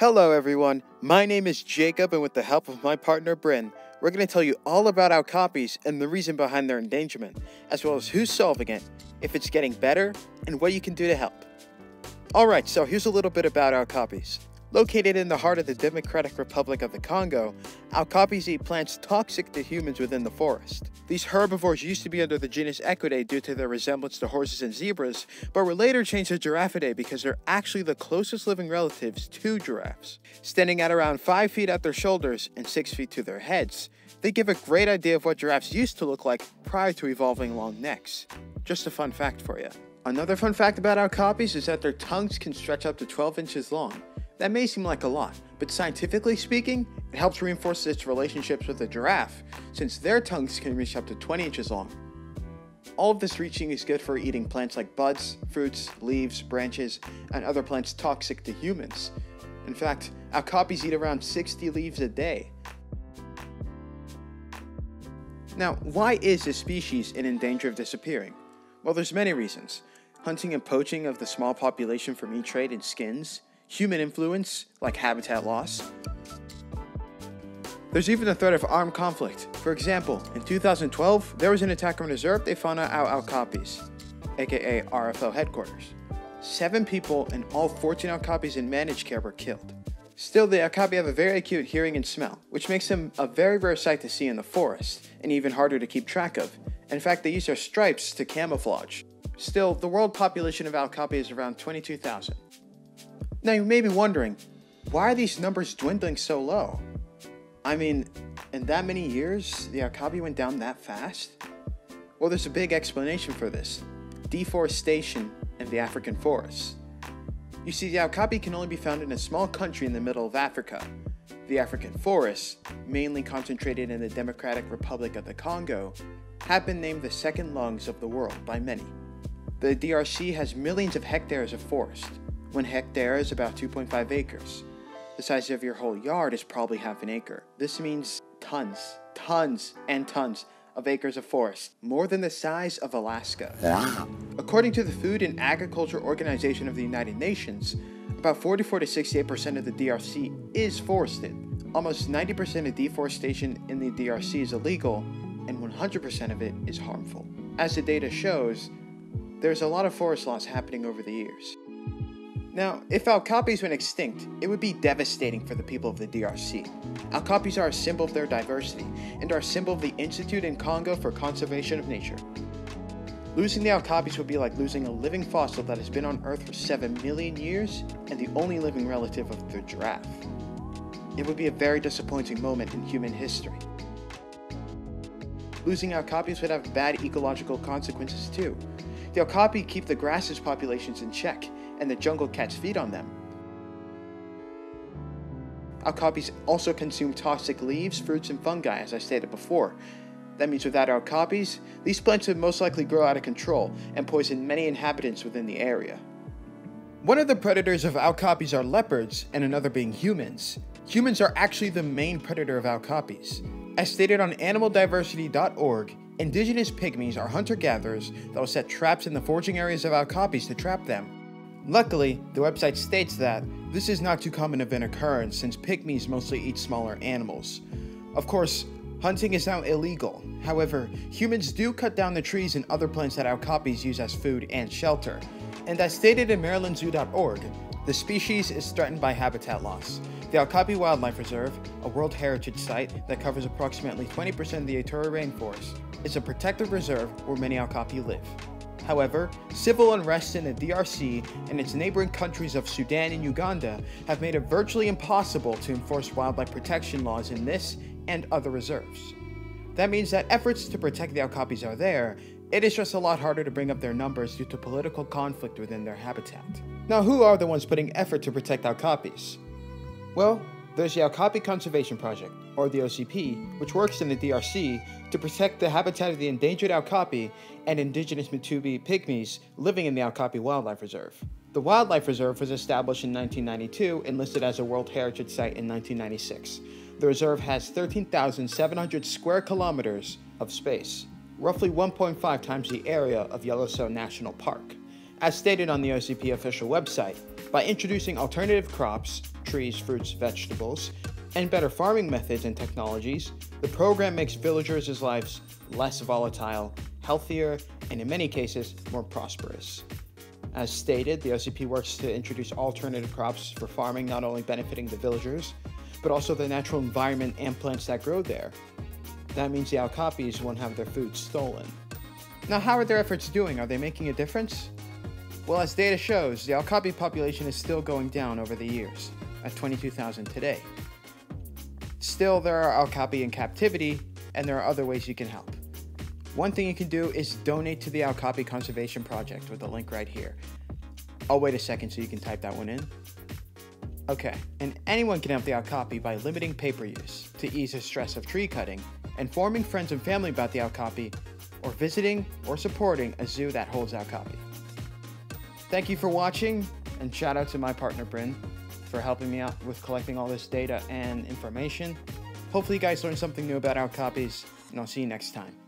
Hello everyone, my name is Jacob, and with the help of my partner Brynn, we're going to tell you all about okapis and the reason behind their endangerment, as well as who's solving it, if it's getting better, and what you can do to help. Alright, so here's a little bit about okapis. Located in the heart of the Democratic Republic of the Congo, okapis eat plants toxic to humans within the forest. These herbivores used to be under the genus Equidae due to their resemblance to horses and zebras, but were later changed to Giraffidae because they're actually the closest living relatives to giraffes. Standing at around 5 feet at their shoulders and 6 feet to their heads, they give a great idea of what giraffes used to look like prior to evolving long necks. Just a fun fact for you. Another fun fact about okapis is that their tongues can stretch up to 12 inches long. That may seem like a lot, but scientifically speaking, it helps reinforce its relationships with the giraffe, since their tongues can reach up to 20 inches long. All of this reaching is good for eating plants like buds, fruits, leaves, branches, and other plants toxic to humans. In fact, okapis eat around 60 leaves a day. Now, why is this species in danger of disappearing? Well, there's many reasons. Hunting and poaching of the small population for meat trade and skins, human influence, like habitat loss. There's even the threat of armed conflict. For example, in 2012, there was an attack on a reserve they found out okapis, aka RFO headquarters. 7 people and all 14 okapis in managed care were killed. Still, the okapi have a very acute hearing and smell, which makes them a very rare sight to see in the forest, and even harder to keep track of. In fact, they use their stripes to camouflage. Still, the world population of okapi is around 22,000. Now you may be wondering, why are these numbers dwindling so low? I mean, in that many years, the okapi went down that fast? Well, there's a big explanation for this: deforestation in the African forests. You see, the okapi can only be found in a small country in the middle of Africa. The African forests, mainly concentrated in the Democratic Republic of the Congo, have been named the second lungs of the world by many. The DRC has millions of hectares of forest. 1 hectare is about 2.5 acres. The size of your whole yard is probably half an acre. This means tons and tons of acres of forest, more than the size of Alaska. Wow. According to the Food and Agriculture Organization of the United Nations, about 44 to 68% of the DRC is forested. Almost 90% of deforestation in the DRC is illegal, and 100% of it is harmful. As the data shows, there's a lot of forest loss happening over the years. Now, if okapis went extinct, it would be devastating for the people of the DRC. Okapis are a symbol of their diversity, and are a symbol of the Institute in Congo for Conservation of Nature. Losing the okapis would be like losing a living fossil that has been on Earth for 7 million years, and the only living relative of the giraffe. It would be a very disappointing moment in human history. Losing okapis would have bad ecological consequences too. The okapi keep the grasses populations in check, and the jungle cats feed on them. Okapis also consume toxic leaves, fruits, and fungi, as I stated before. That means without okapis, these plants would most likely grow out of control and poison many inhabitants within the area. One of the predators of okapis are leopards, and another being humans. Humans are actually the main predator of okapis. As stated on animaldiversity.org, indigenous pygmies are hunter-gatherers that will set traps in the foraging areas of okapis to trap them. Luckily, the website states that this is not too common of an occurrence since pygmies mostly eat smaller animals. Of course, hunting is now illegal. However, humans do cut down the trees and other plants that okapis use as food and shelter. And as stated in marylandzoo.org, the species is threatened by habitat loss. The Okapi Wildlife Reserve, a World Heritage Site that covers approximately 20% of the Ituri rainforest, is a protected reserve where many okapi live. However, civil unrest in the DRC and its neighboring countries of Sudan and Uganda have made it virtually impossible to enforce wildlife protection laws in this and other reserves. That means that efforts to protect the okapis are there, it is just a lot harder to bring up their numbers due to political conflict within their habitat. Now, who are the ones putting effort to protect okapis? Well, there's the Okapi Conservation Project, or the OCP, which works in the DRC to protect the habitat of the endangered okapi and indigenous Mutubi pygmies living in the Okapi Wildlife Reserve. The Wildlife Reserve was established in 1992 and listed as a World Heritage Site in 1996. The reserve has 13,700 square kilometers of space, roughly 1.5 times the area of Yellowstone National Park. As stated on the OCP official website, By introducing alternative crops, trees, fruits, vegetables, and better farming methods and technologies, the program makes villagers' lives less volatile, healthier, and in many cases, more prosperous. As stated, the OCP works to introduce alternative crops for farming, not only benefiting the villagers, but also the natural environment and plants that grow there. That means the Okapis won't have their food stolen. Now, how are their efforts doing? Are they making a difference? Well, as data shows, the Okapi population is still going down over the years, at 22,000 today. Still, there are Okapi in captivity, and there are other ways you can help. One thing you can do is donate to the Okapi Conservation Project with the link right here. I'll wait a second so you can type that one in. Okay, and anyone can help the Okapi by limiting paper use to ease the stress of tree cutting, informing friends and family about the Okapi, or visiting or supporting a zoo that holds Okapi. Thank you for watching, and shout out to my partner Brynn for helping me out with collecting all this data and information. Hopefully you guys learned something new about Okapis, and I'll see you next time.